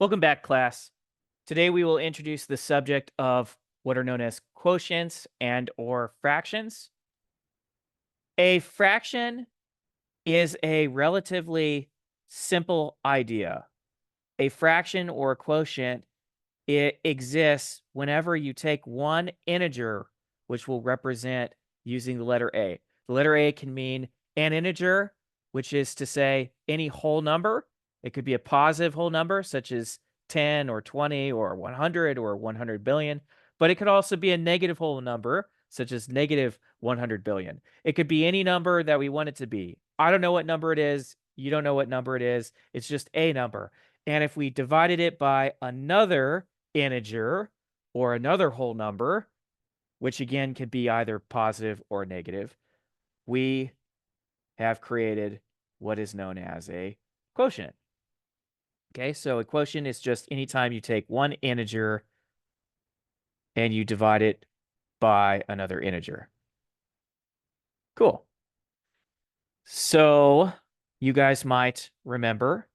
Welcome back, class. Today we will introduce the subject of what are known as quotients and or fractions. A fraction is a relatively simple idea. A fraction or a quotient, it exists whenever you take one integer, which will represent using the letter A. The letter A can mean an integer, which is to say any whole number. It could be a positive whole number, such as 10 or 20 or 100 or 100 billion, but it could also be a negative whole number, such as negative 100 billion. It could be any number that we want it to be. I don't know what number it is. You don't know what number it is. It's just a number. And if we divided it by another integer or another whole number, which again could be either positive or negative, we have created what is known as a quotient. Okay, so a quotient is just anytime you take one integer and you divide it by another integer. Cool. So you guys might remember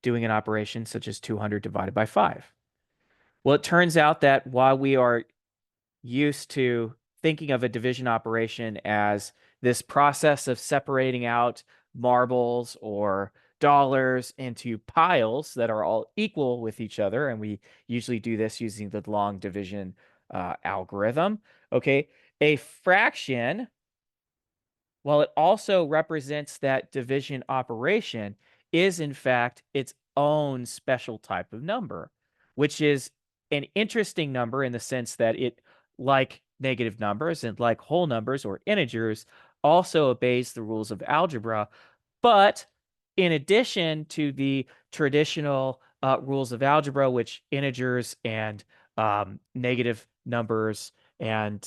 doing an operation such as 200 divided by 5. Well, it turns out that while we are used to thinking of a division operation as this process of separating out marbles or dollars into piles that are all equal with each other. And we usually do this using the long division algorithm. Okay. A fraction, while it also represents that division operation, is in fact its own special type of number, which is an interesting number in the sense that it, like negative numbers and like whole numbers or integers, also obeys the rules of algebra. But in addition to the traditional rules of algebra, which integers and negative numbers and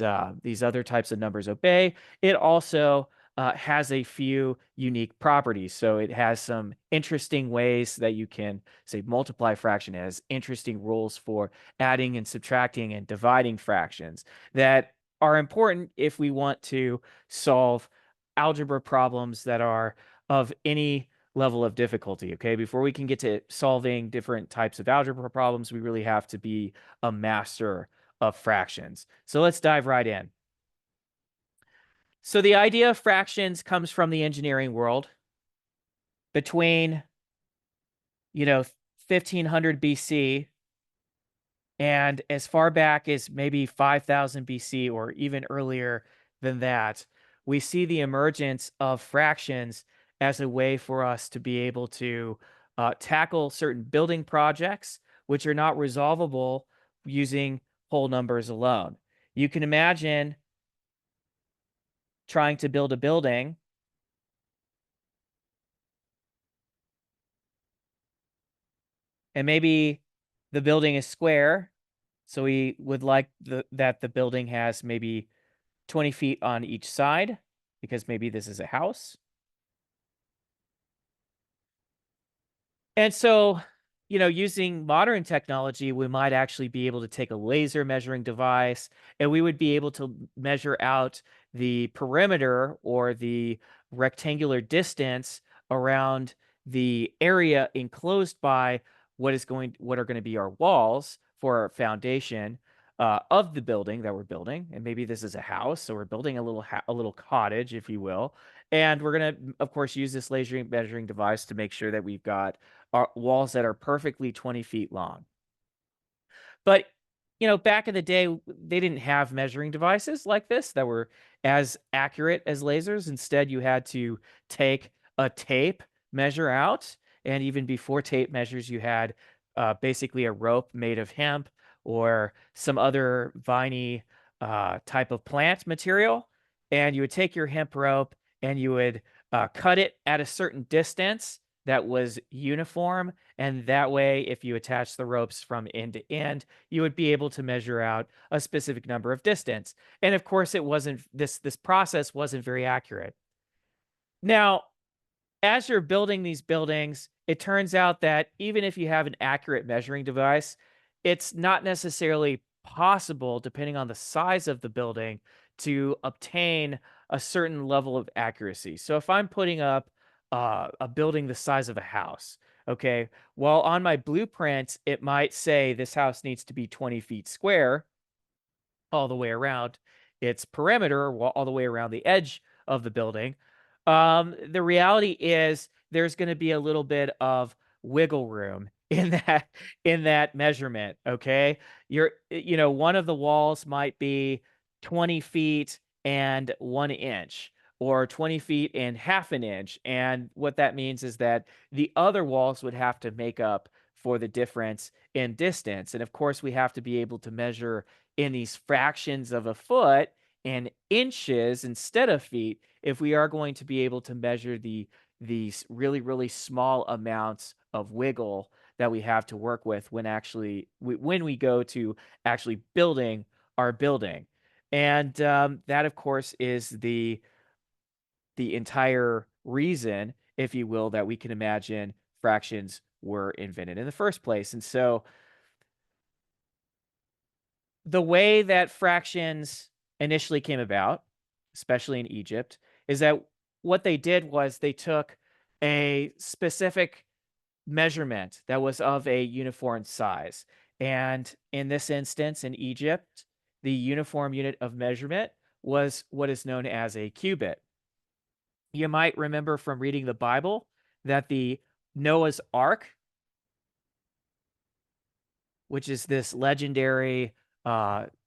these other types of numbers obey, it also has a few unique properties. So it has some interesting ways that you can say multiply fraction. It has interesting rules for adding and subtracting and dividing fractions that are important if we want to solve algebra problems that are of any level of difficulty. Okay, before we can get to solving different types of algebra problems, we really have to be a master of fractions. So let's dive right in. So the idea of fractions comes from the engineering world between, 1500 BC and as far back as maybe 5000 BC or even earlier than that. We see the emergence of fractions as a way for us to be able to tackle certain building projects which are not resolvable using whole numbers alone. You can imagine trying to build a building, and maybe the building is square, so we would like that the building has maybe 20 feet on each side, because maybe this is a house. And so, using modern technology, we might actually be able to take a laser measuring device and we would be able to measure out the perimeter or the rectangular distance around the area enclosed by what are going to be our walls for our foundation of the building that we're building. And maybe this is a house, so we're building a little cottage, if you will. And we're going to, of course, use this laser measuring device to make sure that we've got walls that are perfectly 20 feet long. But, back in the day, they didn't have measuring devices like this that were as accurate as lasers. Instead, you had to take a tape measure out. And even before tape measures, you had basically a rope made of hemp or some other viney type of plant material. And you would take your hemp rope and you would cut it at a certain distance that was uniform. And that way, if you attach the ropes from end to end, you would be able to measure out a specific number of distance. And of course, it wasn't this process wasn't very accurate. Now, as you're building these buildings, it turns out that even if you have an accurate measuring device, it's not necessarily possible, depending on the size of the building, to obtain a certain level of accuracy. So if I'm putting up a building the size of a house, Okay. Well, on my blueprint, it might say this house needs to be 20 feet square all the way around its perimeter, all the way around the edge of the building. The reality is there's going to be a little bit of wiggle room in that measurement. Okay, one of the walls might be 20 feet and 1 inch, or 20 feet and half an inch, and what that means is that the other walls would have to make up for the difference in distance. And of course, we have to be able to measure in these fractions of a foot and inches instead of feet if we are going to be able to measure these really small amounts of wiggle that we have to work with when we go to actually building our building. And that of course is the entire reason, if you will, that we can imagine fractions were invented in the first place. And so the way that fractions initially came about, especially in Egypt, is that what they did was they took a specific measurement that was of a uniform size. And in this instance, in Egypt, the uniform unit of measurement was what is known as a cubit. You might remember from reading the Bible that the Noah's Ark, which is this legendary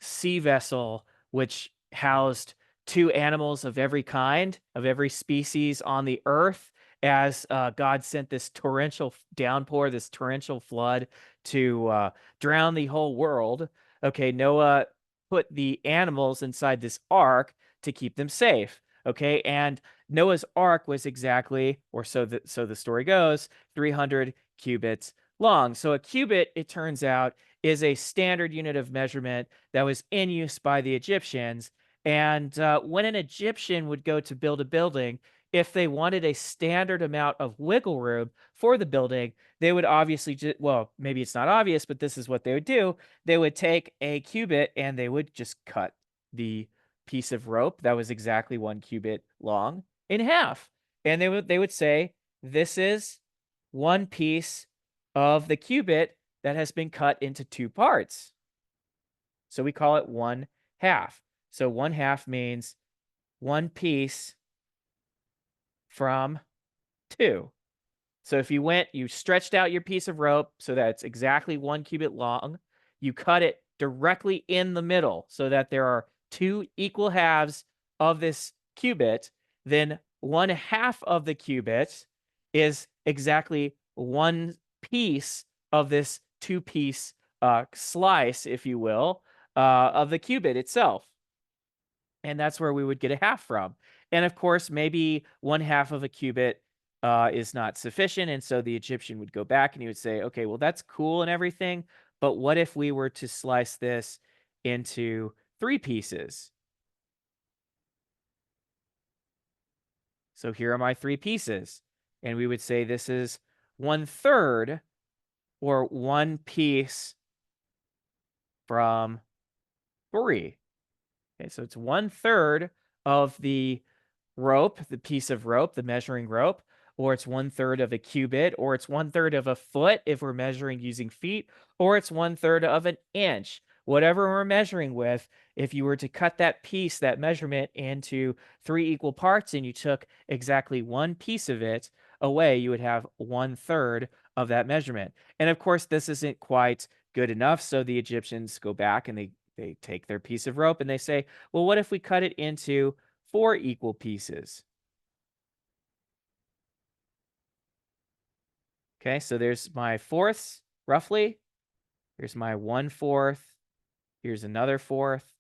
sea vessel which housed two animals of every kind, of every species on the earth, as God sent this torrential downpour, this torrential flood to drown the whole world. Okay, Noah put the animals inside this ark to keep them safe. Okay, and Noah's ark was exactly, or so the story goes, 300 cubits long. So a cubit, it turns out, is a standard unit of measurement that was in use by the Egyptians. And when an Egyptian would go to build a building, if they wanted a standard amount of wiggle room for the building, they would obviously well, maybe it's not obvious, but this is what they would do. They would take a cubit and they would just cut the piece of rope that was exactly 1 cubit long in half. And they would say, this is one piece of the cubit that has been cut into two parts. So we call it 1/2. So 1/2 means one piece from two. So if you stretched out your piece of rope so that it's exactly 1 cubit long, you cut it directly in the middle so that there are two equal halves of this cubit, then 1/2 of the cubit is exactly one piece of this two-piece slice, if you will, of the cubit itself. And that's where we would get a half from. And of course, maybe 1/2 of a cubit is not sufficient. And so the Egyptian would go back and he would say, okay, well, that's cool and everything. But what if we were to slice this into 3 pieces? So here are my 3 pieces. And we would say this is 1/3, or one piece from 3. Okay, so it's 1/3 of the rope, the piece of rope, the measuring rope, or it's 1/3 of a cubit, or it's 1/3 of a foot if we're measuring using feet, or it's 1/3 of an inch. Whatever we're measuring with, if you were to cut that piece, that measurement, into 3 equal parts and you took exactly one piece of it away, you would have 1/3 of that measurement. And of course, this isn't quite good enough. So the Egyptians go back and they take their piece of rope and they say, well, what if we cut it into 4 equal pieces? Okay, so there's my fourths, roughly. Here's my 1/4. Here's another fourth.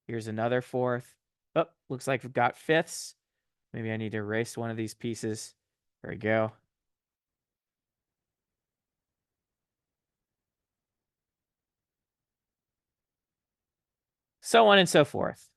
Here's another fourth. Oh, looks like we've got fifths. Maybe I need to erase one of these pieces. There we go. So on and so forth.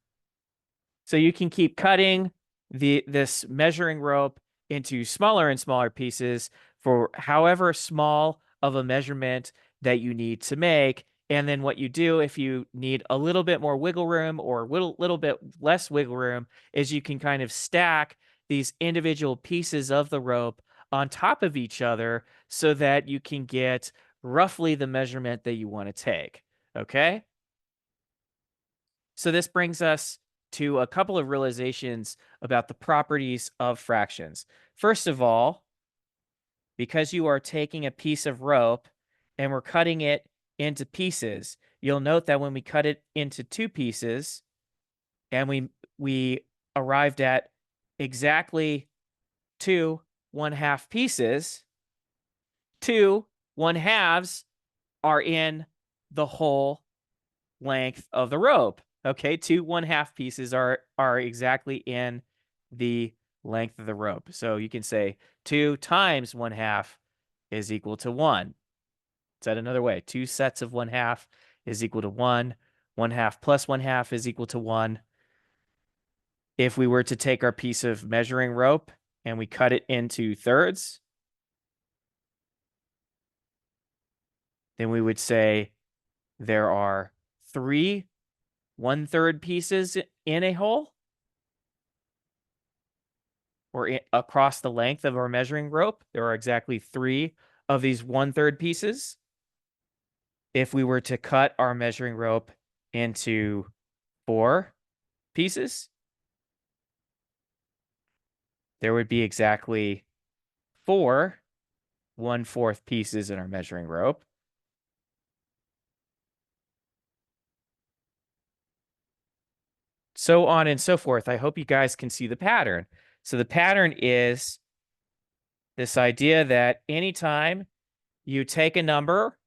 So you can keep cutting this measuring rope into smaller and smaller pieces for however small of a measurement that you need to make. And then what you do if you need a little bit more wiggle room or a little bit less wiggle room is you can kind of stack these individual pieces of the rope on top of each other so that you can get roughly the measurement that you want to take. Okay. So this brings us to a couple of realizations about the properties of fractions. First of all, because you are taking a piece of rope and we're cutting it into pieces, you'll note that when we cut it into two pieces and we arrived at exactly 2 1/2 pieces, 2 1/2s are in the whole length of the rope. Okay, 2 1/2 pieces are exactly in the length of the rope. So you can say 2 times 1/2 is equal to 1. Said another way, 2 sets of 1/2 is equal to 1. 1/2 plus 1/2 is equal to 1. If we were to take our piece of measuring rope and we cut it into thirds, then we would say there are 3 1/3 pieces in a hole or across the length of our measuring rope. There are exactly 3 of these 1/3 pieces. If we were to cut our measuring rope into 4 pieces, there would be exactly 4 1/4 pieces in our measuring rope. So on and so forth. I hope you guys can see the pattern. So the pattern is this idea that anytime you take a number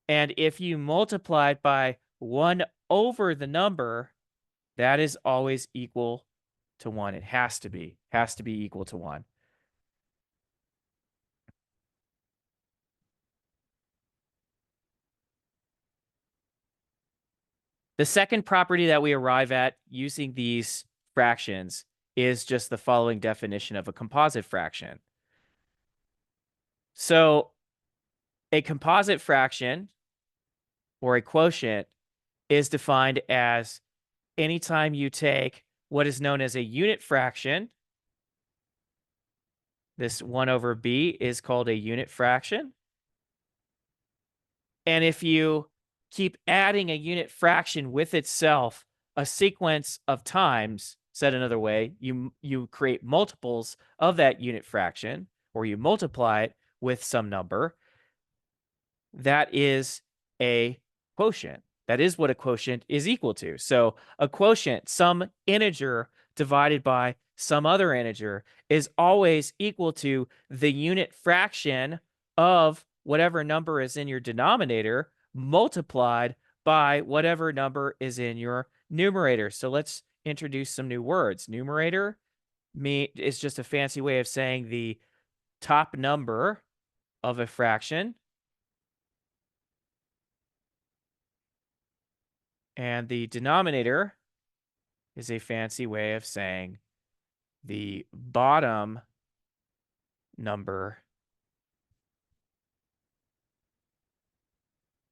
and if you multiply it by 1 over the number, that is always equal to 1. It has to be equal to 1. The second property that we arrive at using these fractions is just the following definition of a composite fraction. So a composite fraction or a quotient is defined as anytime you take what is known as a unit fraction. This 1 over b is called a unit fraction. And if you keep adding a unit fraction with itself a sequence of times, said another way, you create multiples of that unit fraction, or you multiply it with some number, that is a quotient. That is what a quotient is equal to. So a quotient, some integer divided by some other integer, is always equal to the unit fraction of whatever number is in your denominator multiplied by whatever number is in your numerator. So let's introduce some new words. Numerator is just a fancy way of saying the top number of a fraction. And the denominator is a fancy way of saying the bottom number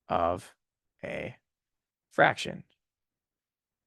of a fraction.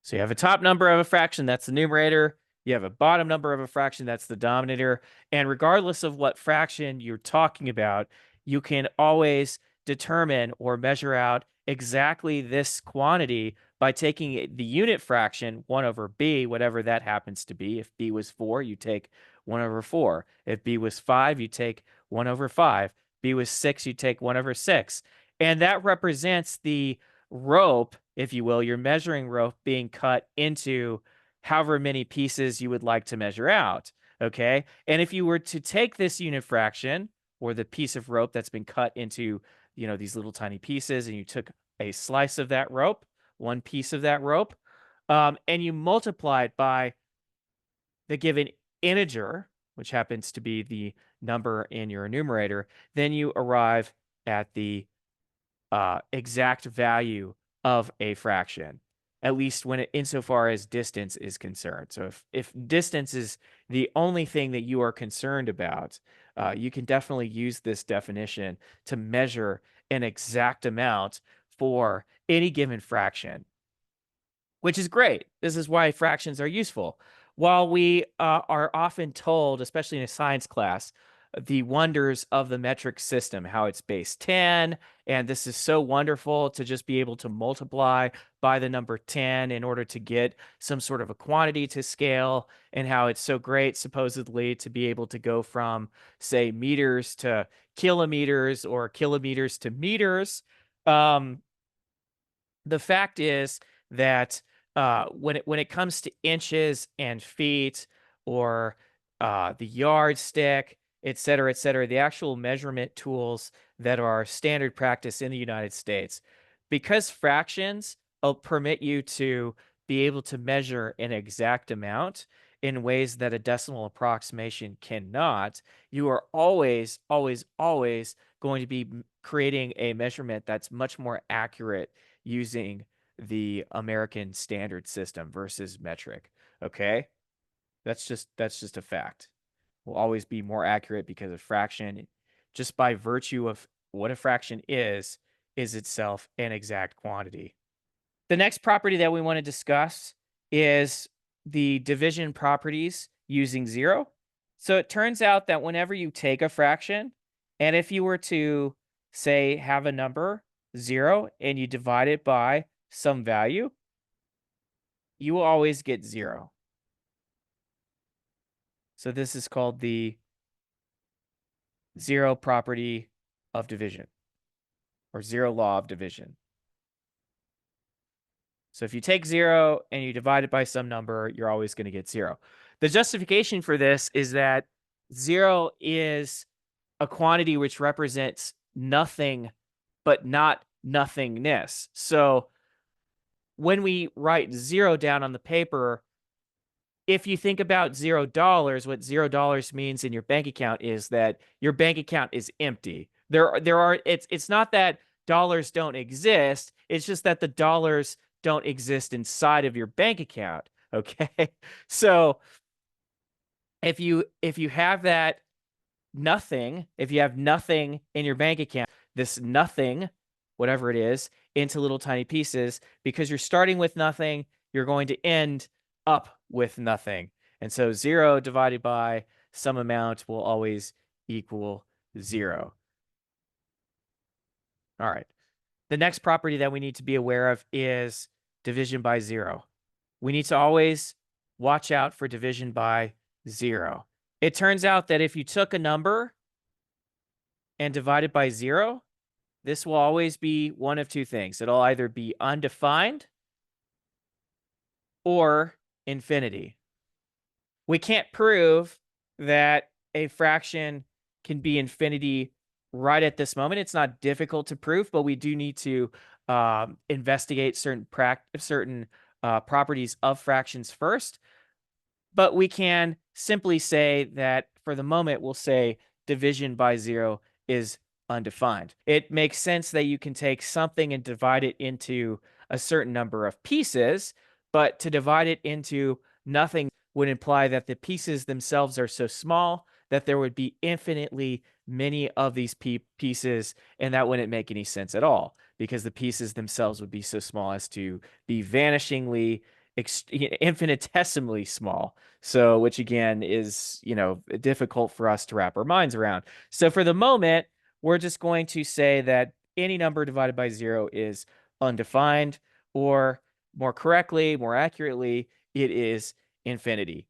So you have a top number of a fraction, that's the numerator. You have a bottom number of a fraction, that's the denominator. And regardless of what fraction you're talking about, you can always determine or measure out exactly this quantity by taking the unit fraction, 1 over b, whatever that happens to be. If b was 4, you take 1 over 4. If b was 5, you take 1 over 5. B was 6, you take 1 over 6. And that represents the rope, if you will, your measuring rope being cut into however many pieces you would like to measure out. Okay. And if you were to take this unit fraction or the piece of rope that's been cut into, these little tiny pieces, and you took a slice of that rope, one piece of that rope, and you multiply it by the given integer, which happens to be the number in your numerator, then you arrive at the exact value of a fraction, at least when insofar as distance is concerned. So if distance is the only thing that you are concerned about, you can definitely use this definition to measure an exact amount for any given fraction, which is great. This is why fractions are useful. While we are often told, especially in a science class, the wonders of the metric system, how it's base 10. And this is so wonderful to just be able to multiply by the number 10 in order to get some sort of a quantity to scale, and how it's so great, supposedly, to be able to go from, say, meters to kilometers or kilometers to meters. Um, the fact is that when it comes to inches and feet, or the yardstick, et cetera, the actual measurement tools that are standard practice in the United States, because fractions permit you to be able to measure an exact amount in ways that a decimal approximation cannot, you are always, always, always going to be creating a measurement that's much more accurate using the American standard system versus metric. Okay. That's just a fact. Will always be more accurate because a fraction, just by virtue of what a fraction is itself an exact quantity. The next property that we want to discuss is the division properties using zero. So it turns out that whenever you take a fraction, and if you were to, say, have a number 0 and you divide it by some value, you will always get 0. So this is called the zero property of division, or zero law of division. So if you take 0 and you divide it by some number, you're always going to get 0. The justification for this is that 0 is a quantity which represents nothing, but not nothingness. So when we write 0 down on the paper, if you think about $0, what $0 means in your bank account is that your bank account is empty. It's not that dollars don't exist. It's just that the dollars don't exist inside of your bank account. Okay. So if you have that nothing, if you have nothing in your bank account, this nothing, whatever it is, into little tiny pieces, because you're starting with nothing, you're going to end up with nothing. And so 0 divided by some amount will always equal 0. All right. The next property that we need to be aware of is division by 0. We need to always watch out for division by 0. It turns out that if you took a number and divided by 0, this will always be one of two things. It'll either be undefined or infinity. We can't prove that a fraction can be infinity right at this moment. It's not difficult to prove, but we do need to investigate certain properties of fractions first. But we can simply say that for the moment, we'll say division by 0 is undefined. It makes sense that you can take something and divide it into a certain number of pieces, but to divide it into nothing would imply that the pieces themselves are so small that there would be infinitely many of these pieces, and that wouldn't make any sense at all, because the pieces themselves would be so small as to be vanishingly, infinitesimally small. So, which again is, difficult for us to wrap our minds around. So for the moment, we're just going to say that any number divided by 0 is undefined, or more correctly, more accurately, it is infinity.